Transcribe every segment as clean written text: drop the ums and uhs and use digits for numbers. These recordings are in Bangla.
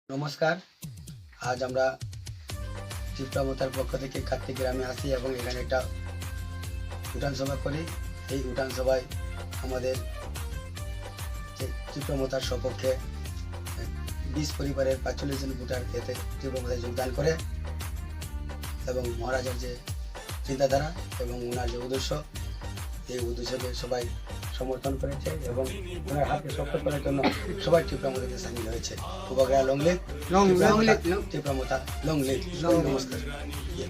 নমস্কার। আজ আমরা চিত্রমতার পক্ষ থেকে কার্তিক গ্রামে আসি এবং এখানে একটা উঠান সভা করি। এই উঠান সভায় আমাদের চিত্রমতার সপক্ষে 20 পরিবারের 45 জন ভোটার এতে চিত্রমতায় যোগদান করে এবং মহারাজার যে চিন্তাধারা এবং ওনার যে উদ্দেশ্য, এই উদ্দেশ্যকে সবাই সমর্থন করেছে এবং ওনার হাতকে শক্ত করার জন্য সবাই চিত্রমতাতে সামিল হয়েছে। উপগ্রহ লংলেক চিত্রমতা লংলেক। নমস্কার।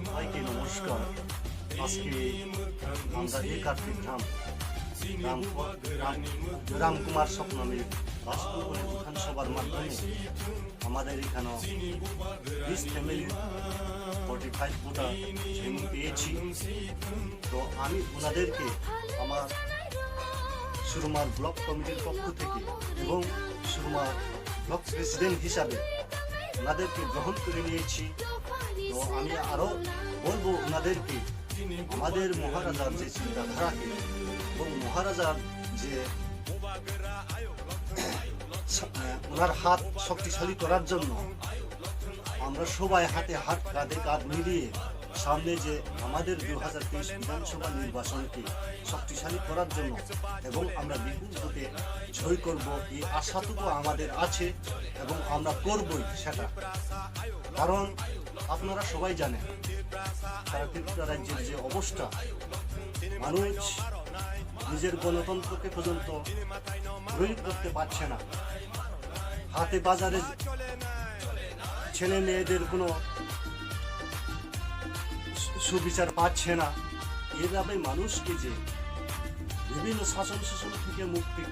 সবাইকে নমস্কার। আজকে আমরা এই কার্তিক রামকুমার স্বপ্নামী বাস্তবনে বিধানসভার মাধ্যমে আমাদের এখানে 20 ফ্যামিলি 45 ভোটার ট্রেনিং পেয়েছি। তো আমি ওনাদেরকে আমার সুরমার ব্লক কমিটির পক্ষ থেকে এবং সুরমার ব্লক প্রেসিডেন্ট হিসাবে ওনাদেরকে গ্রহণ করে নিয়েছি। তো আমি আরও বলবো ওনাদেরকে আমাদের মহারাজার যে চিন্তাধারাকে এবং মহারাজার যে ওনার হাত শক্তিশালী করার জন্য আমরা সবাই হাতে হাত কাঁধে কাঁধ মিলিয়ে সামনে যে আমাদের 2023 বিধানসভা নির্বাচনকে শক্তিশালী করার জন্য এবং আমরা বিপুল ভোটে জয় করব এই আশাটুকু আমাদের আছে এবং আমরা করবই সেটা। কারণ আপনারা সবাই জানেন সারা ত্রিপুরা রাজ্যের যে অবস্থা, মানুষ নিজের গণতন্ত্রকে পর্যন্ত প্রয়োগ করতে পারছে না। হাতে বাজারে ছেলে মেয়েদের কোনো সুবিচার পাচ্ছে না। এভাবে মানুষকে যে বিভিন্ন শাসন শোষণ থেকে মুক্তি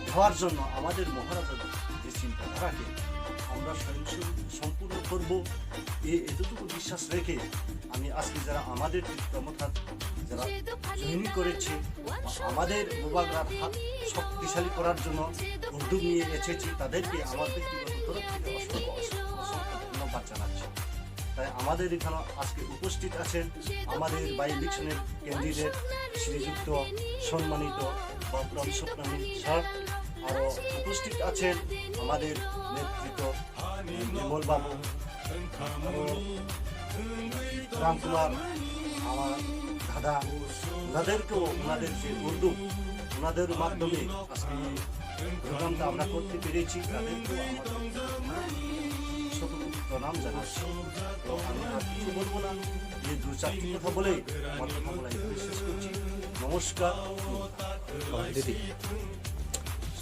দেওয়ার জন্য আমাদের মহারাজার যে চিন্তাধারাকে আমরা সম্পূর্ণ করব এতটুকু বিশ্বাস রেখে আমি আজকে যারা আমাদের চিত্রমতার যারা জয়েন করেছে আমাদের মোবাগ্রার হাত শক্তিশালী করার জন্য উদ্যোগ নিয়ে এসেছি, তাদেরকে আমার ব্যক্তিগত তরফ থেকে অসংখ্য ধন্যবাদ জানাচ্ছি। তাই আমাদের এখানে আজকে উপস্থিত আছেন আমাদের বাই ইলেকশনের ক্যান্ডিডেট শ্রীযুক্ত সম্মানিত বাবুরাম স্বপ্নামী স্যার, আরও উপস্থিত আছেন আমাদের নেতৃত্ব বিমল বাবু, রামকুমার আমার দাদা, ওনাদেরকেও ওনাদের যে উদ্যোগ ওনাদের মাধ্যমে আজকে প্রোগ্রামটা আমরা করতে পেরেছি, তাদেরকেও আমাদের প্রণাম জানাচ্ছি। তো আমি আর কিছু বলবো না, এই 2-4টি কথা বলে আমার কথা বলা এখানে শেষ করছি। নমস্কার। দিদি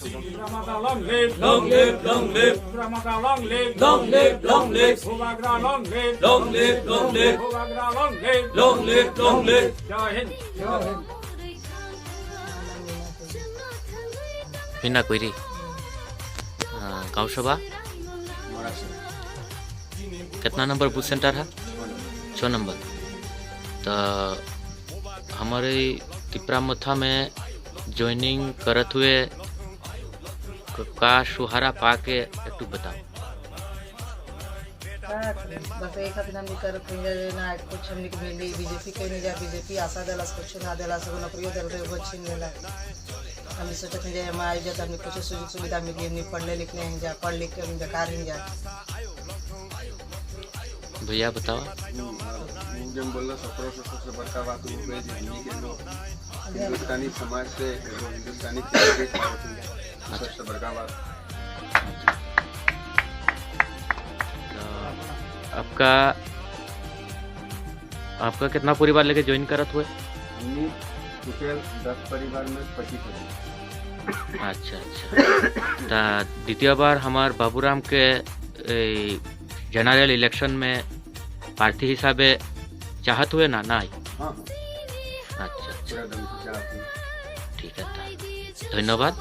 Long live, long live, long live. Long live, long live, long live. Long live, long live, long live. Long live, long live. Jai Hind. Jai Hind. Meena Koeri गाँव सभा कितना नंबर बूथ सेंटर है? 6 नंबर। तो हमारे तिपरामथा में ज्वाइनिंग करत हुए का सुहारा पाके एक बताओ। बस एक दिन हम करत ना कुछ हमने मिली बीजेपी के नहीं जा बीजेपी आशा दिलास कुछ ना दिलास नौकरी दल रहे वो छीन लेला। हमने सोचा कि हम आई जाते हमने कुछ सुविधा सुविधा मिली, नहीं पढ़ने लिखने हैं जा पढ़ लिख के हम बेकार हैं जा। भैया बताओ। जब बोलना 1700 सबसे बड़का बात हो गई हिंदी के लोग हिंदुस्तानी समाज से हिंदुस्तानी सबसे बड़का बात। आपका कितना परिवार लेके ज्वाइन करत हुए? हमने टोटल 10 परिवार में 25 हैं। अच्छा अच्छा। तो द्वितीय बार हमार बाबूराम के जनरल इलेक्शन में प्रार्थी हिसाबे चाहत हुए ना ना? हाँ अच्छा अच्छा पूरा दम से चाहते हैं। ठीक है, धन्यवाद।